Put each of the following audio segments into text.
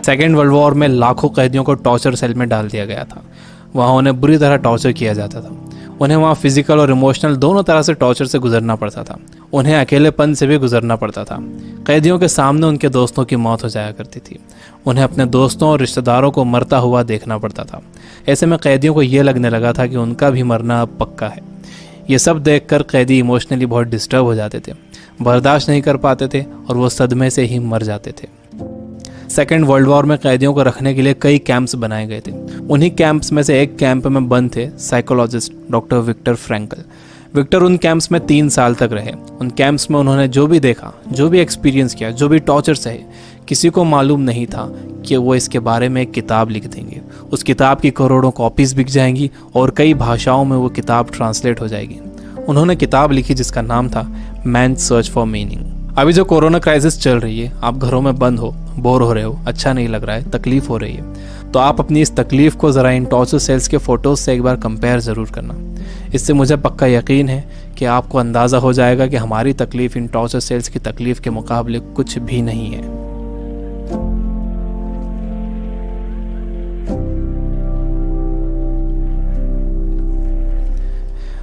Second world war में लाखों कैदियों को टॉर्चर सेल में डाल दिया गया था। वहाँ उन्हें बुरी तरह टॉर्चर किया जाता था। उन्हें वहाँ फिजिकल और इमोशनल दोनों तरह से टॉर्चर से गुजरना पड़ता था। उन्हें अकेलेपन से भी गुजरना पड़ता था। कैदियों के सामने उनके दोस्तों की मौत हो जाया करती थी। उन्हें अपने दोस्तों और रिश्तेदारों को मरता हुआ देखना पड़ता था। ऐसे में कैदियों को ये लगने लगा था कि उनका भी मरना अब पक्का है। ये सब देखकर कैदी इमोशनली बहुत डिस्टर्ब हो जाते थे, बर्दाश्त नहीं कर पाते थे और वो सदमे से ही मर जाते थे। सेकेंड वर्ल्ड वॉर में कैदियों को रखने के लिए कई कैंप्स बनाए गए थे। उन्हीं कैंप्स में से एक कैंप में बंद थे psychologist doctor Victor Frankl. Victor उन कैंप्स में 3 साल तक रहे। उन कैंप्स में उन्होंने जो भी देखा, जो भी एक्सपीरियंस किया, जो भी टॉर्चर सहे, किसी को मालूम नहीं था कि वो इसके बारे में एक किताब लिख देंगे। उस किताब की करोड़ों कॉपीज बिक जाएंगी और कई भाषाओं में वो किताब ट्रांसलेट हो जाएगी। उन्होंने किताब लिखी जिसका नाम था मैन्स सर्च फॉर मीनिंग। अभी जो कोरोना क्राइसिस चल रही है, आप घरों में बंद हो, बोर हो रहे हो, अच्छा नहीं लग रहा है, तकलीफ हो रही है, तो आप अपनी इस तकलीफ को ज़रा इन टॉर्चर सेल्स के फ़ोटोज़ से एक बार कंपेयर ज़रूर करना। इससे मुझे पक्का यकीन है कि आपको अंदाज़ा हो जाएगा कि हमारी तकलीफ़ इन टॉर्चर सेल्स की तकलीफ़ के मुकाबले कुछ भी नहीं है।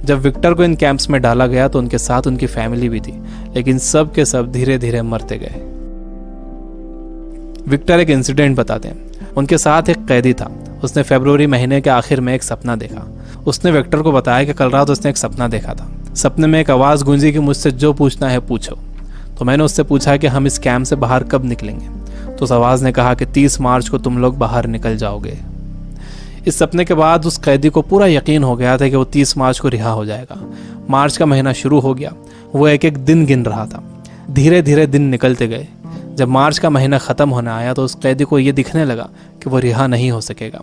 जब विक्टर को इन कैंप्स में डाला गया तो उनके साथ उनकी फैमिली भी थी, लेकिन सब के सब धीरे धीरे मरते गए। विक्टर एक इंसिडेंट बताते हैं। उनके साथ एक कैदी था। उसने फरवरी महीने के आखिर में एक सपना देखा। उसने विक्टर को बताया कि कल रात उसने एक सपना देखा था। सपने में एक आवाज़ गूंजी कि मुझसे जो पूछना है पूछो। तो मैंने उससे पूछा कि हम इस कैंप से बाहर कब निकलेंगे। तो उस आवाज़ ने कहा कि 30 मार्च को तुम लोग बाहर निकल जाओगे। इस सपने के बाद उस कैदी को पूरा यकीन हो गया था कि वो 30 मार्च को रिहा हो जाएगा। मार्च का महीना शुरू हो गया। वो एक एक दिन गिन रहा था। धीरे धीरे दिन निकलते गए। जब मार्च का महीना ख़त्म होने आया तो उस कैदी को ये दिखने लगा कि वो रिहा नहीं हो सकेगा।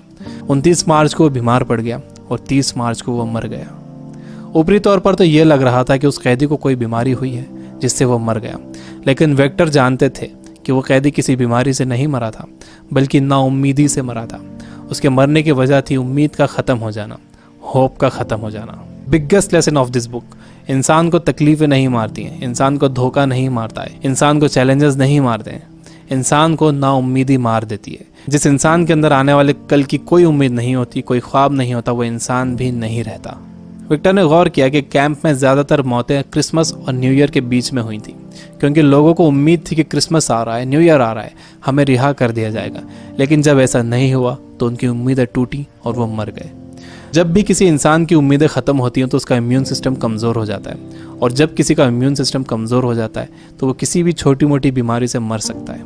29 मार्च को वो बीमार पड़ गया और 30 मार्च को वो मर गया। ऊपरी तौर पर तो ये लग रहा था कि उस कैदी को कोई बीमारी हुई है जिससे वो मर गया, लेकिन विक्टर जानते थे कि वो कैदी किसी बीमारी से नहीं मरा था, बल्कि नाउम्मीदी से मरा था। उसके मरने की वजह थी उम्मीद का ख़त्म हो जाना, होप का ख़त्म हो जाना। Biggest lesson of this book, इंसान को तकलीफ़ें नहीं मारती हैं, इंसान को धोखा नहीं मारता है, इंसान को चैलेंजेस नहीं मारते हैं, इंसान को नाउम्मीदी मार देती है। जिस इंसान के अंदर आने वाले कल की कोई उम्मीद नहीं होती, कोई ख्वाब नहीं होता, वो इंसान भी नहीं रहता। विक्टर ने गौर किया कि कैंप में ज़्यादातर मौतें क्रिसमस और न्यू ईयर के बीच में हुई थी, क्योंकि लोगों को उम्मीद थी कि क्रिसमस आ रहा है, न्यू ईयर आ रहा है, हमें रिहा कर दिया जाएगा। लेकिन जब ऐसा नहीं हुआ तो उनकी उम्मीदें टूटी और वो मर गए। जब भी किसी इंसान की उम्मीदें ख़त्म होती हैं तो उसका इम्यून सिस्टम कमज़ोर हो जाता है, और जब किसी का इम्यून सिस्टम कमज़ोर हो जाता है तो वो किसी भी छोटी मोटी बीमारी से मर सकता है।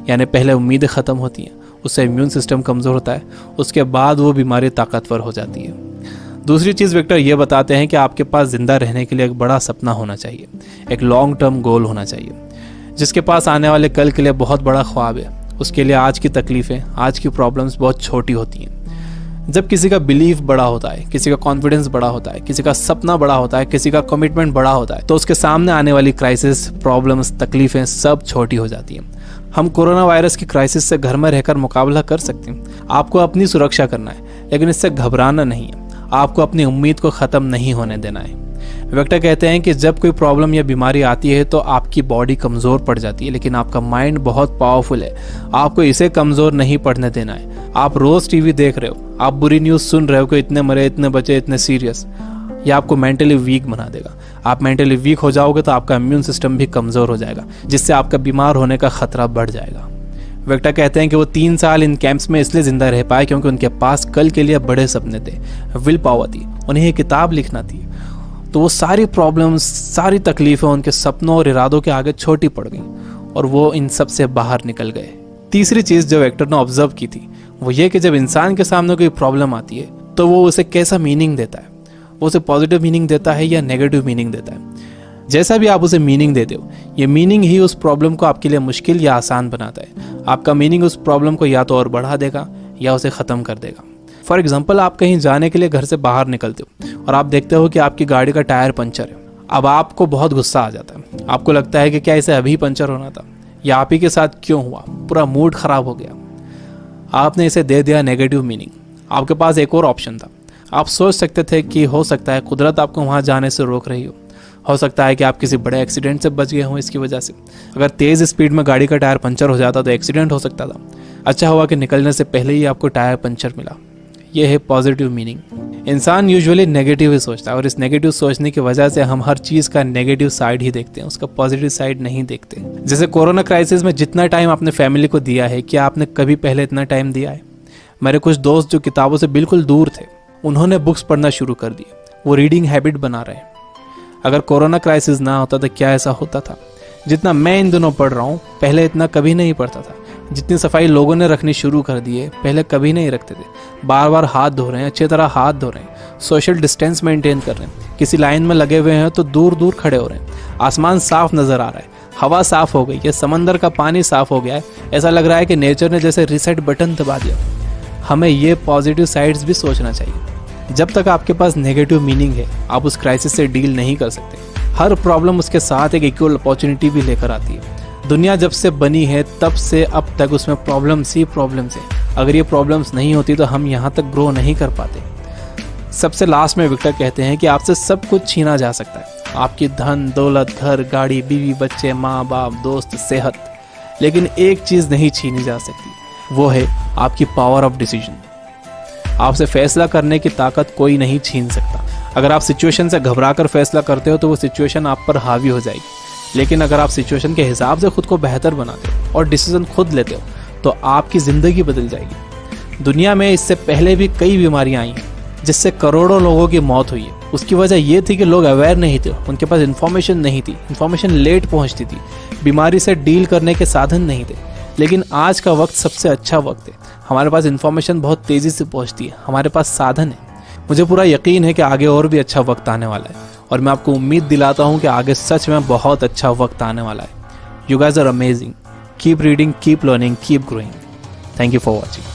यानी पहले उम्मीदें ख़त्म होती हैं, उससे इम्यून सिस्टम कमज़ोर होता है, उसके बाद वो बीमारी ताकतवर हो जाती है। दूसरी चीज़ विक्टर ये बताते हैं कि आपके पास ज़िंदा रहने के लिए एक बड़ा सपना होना चाहिए, एक लॉन्ग टर्म गोल होना चाहिए। जिसके पास आने वाले कल के लिए बहुत बड़ा ख्वाब है, उसके लिए आज की तकलीफ़ें, आज की प्रॉब्लम्स बहुत छोटी होती हैं। जब किसी का बिलीफ बड़ा होता है, किसी का कॉन्फिडेंस बड़ा होता है, किसी का सपना बड़ा होता है, किसी का कमिटमेंट बड़ा होता है, तो उसके सामने आने वाली क्राइसिस, प्रॉब्लम्स, तकलीफ़ें सब छोटी हो जाती हैं। हम कोरोना वायरस की क्राइसिस से घर में रहकर मुकाबला कर सकते हैं। आपको अपनी सुरक्षा करना है, लेकिन इससे घबराना नहीं है। आपको अपनी उम्मीद को ख़त्म नहीं होने देना है। विक्टर कहते हैं कि जब कोई प्रॉब्लम या बीमारी आती है तो आपकी बॉडी कमज़ोर पड़ जाती है, लेकिन आपका माइंड बहुत पावरफुल है। आपको इसे कमज़ोर नहीं पड़ने देना है। आप रोज़ टीवी देख रहे हो, आप बुरी न्यूज़ सुन रहे हो कि इतने मरे, इतने बचे, इतने सीरियस, यह आपको मेंटली वीक बना देगा। आप मेंटली वीक हो जाओगे तो आपका इम्यून सिस्टम भी कमज़ोर हो जाएगा, जिससे आपका बीमार होने का खतरा बढ़ जाएगा। विक्टर कहते हैं कि वो 3 साल इन कैंप्स में इसलिए ज़िंदा रह पाए क्योंकि उनके पास कल के लिए बड़े सपने थे, विल पावर थी, उन्हें एक किताब लिखना थी। तो वो सारी प्रॉब्लम्स, सारी तकलीफ़ें उनके सपनों और इरादों के आगे छोटी पड़ गई और वो इन सब से बाहर निकल गए। तीसरी चीज़ जो विक्टर ने ऑब्जर्व की थी वो ये कि जब इंसान के सामने कोई प्रॉब्लम आती है तो वो उसे कैसा मीनिंग देता है। वो उसे पॉजिटिव मीनिंग देता है या नेगेटिव मीनिंग देता है। जैसा भी आप उसे मीनिंग देते हो, ये मीनिंग ही उस प्रॉब्लम को आपके लिए मुश्किल या आसान बनाता है। आपका मीनिंग उस प्रॉब्लम को या तो और बढ़ा देगा या उसे ख़त्म कर देगा। फॉर एग्जाम्पल, आप कहीं जाने के लिए घर से बाहर निकलते हो और आप देखते हो कि आपकी गाड़ी का टायर पंचर है। अब आपको बहुत गुस्सा आ जाता है। आपको लगता है कि क्या इसे अभी पंचर होना था, या आप ही के साथ क्यों हुआ, पूरा मूड ख़राब हो गया। आपने इसे दे दिया नेगेटिव मीनिंग। आपके पास एक और ऑप्शन था। आप सोच सकते थे कि हो सकता है कुदरत आपको वहाँ जाने से रोक रही हो, हो सकता है कि आप किसी बड़े एक्सीडेंट से बच गए हों इसकी वजह से। अगर तेज़ स्पीड में गाड़ी का टायर पंचर हो जाता तो एक्सीडेंट हो सकता था। अच्छा हुआ कि निकलने से पहले ही आपको टायर पंचर मिला। यह है पॉजिटिव मीनिंग। इंसान यूजुअली नेगेटिव ही सोचता है और इस नेगेटिव सोचने की वजह से हम हर चीज़ का नेगेटिव साइड ही देखते हैं, उसका पॉजिटिव साइड नहीं देखते। जैसे कोरोना क्राइसिस में जितना टाइम आपने फैमिली को दिया है, क्या आपने कभी पहले इतना टाइम दिया है? मेरे कुछ दोस्त जो किताबों से बिल्कुल दूर थे, उन्होंने बुक्स पढ़ना शुरू कर दिए। वो रीडिंग हैबिट बना रहे हैं। अगर कोरोना क्राइसिस ना होता तो क्या ऐसा होता था? जितना मैं इन दिनों पढ़ रहा हूँ, पहले इतना कभी नहीं पढ़ता था। जितनी सफाई लोगों ने रखनी शुरू कर दी है, पहले कभी नहीं रखते थे। बार बार हाथ धो रहे हैं, अच्छी तरह हाथ धो रहे हैं, सोशल डिस्टेंस मेंटेन कर रहे हैं। किसी लाइन में लगे हुए हैं तो दूर दूर खड़े हो रहे हैं। आसमान साफ नजर आ रहा है, हवा साफ हो गई है, समंदर का पानी साफ हो गया है। ऐसा लग रहा है कि नेचर ने जैसे रीसेट बटन दबा दिया। हमें ये पॉजिटिव साइड्स भी सोचना चाहिए। जब तक आपके पास नेगेटिव मीनिंग है, आप उस क्राइसिस से डील नहीं कर सकते। हर प्रॉब्लम उसके साथ एक इक्वल अपॉर्चुनिटी भी लेकर आती है। दुनिया जब से बनी है तब से अब तक उसमें प्रॉब्लम्स ही प्रॉब्लम्स है। अगर ये प्रॉब्लम्स नहीं होती तो हम यहाँ तक ग्रो नहीं कर पाते। सबसे लास्ट में विक्टर कहते हैं कि आपसे सब कुछ छीना जा सकता है, आपकी धन दौलत, घर, गाड़ी, बीवी, बच्चे, माँ बाप, दोस्त, सेहत, लेकिन एक चीज़ नहीं छीनी जा सकती, वो है आपकी पावर ऑफ डिसीजन। आपसे फैसला करने की ताकत कोई नहीं छीन सकता। अगर आप सिचुएशन से घबराकर फैसला करते हो तो वो सिचुएशन आप पर हावी हो जाएगी, लेकिन अगर आप सिचुएशन के हिसाब से खुद को बेहतर बनाते हो और डिसीजन खुद लेते हो तो आपकी ज़िंदगी बदल जाएगी। दुनिया में इससे पहले भी कई बीमारियां आई हैं जिससे करोड़ों लोगों की मौत हुई है। उसकी वजह ये थी कि लोग अवेयर नहीं थे, उनके पास इन्फॉर्मेशन नहीं थी, इन्फॉर्मेशन लेट पहुंचती थी, बीमारी से डील करने के साधन नहीं थे। लेकिन आज का वक्त सबसे अच्छा वक्त है। हमारे पास इन्फॉर्मेशन बहुत तेज़ी से पहुंचती है, हमारे पास साधन है। मुझे पूरा यकीन है कि आगे और भी अच्छा वक्त आने वाला है और मैं आपको उम्मीद दिलाता हूं कि आगे सच में बहुत अच्छा वक्त आने वाला है। You guys are amazing. Keep reading, keep learning, keep growing. Thank you for watching.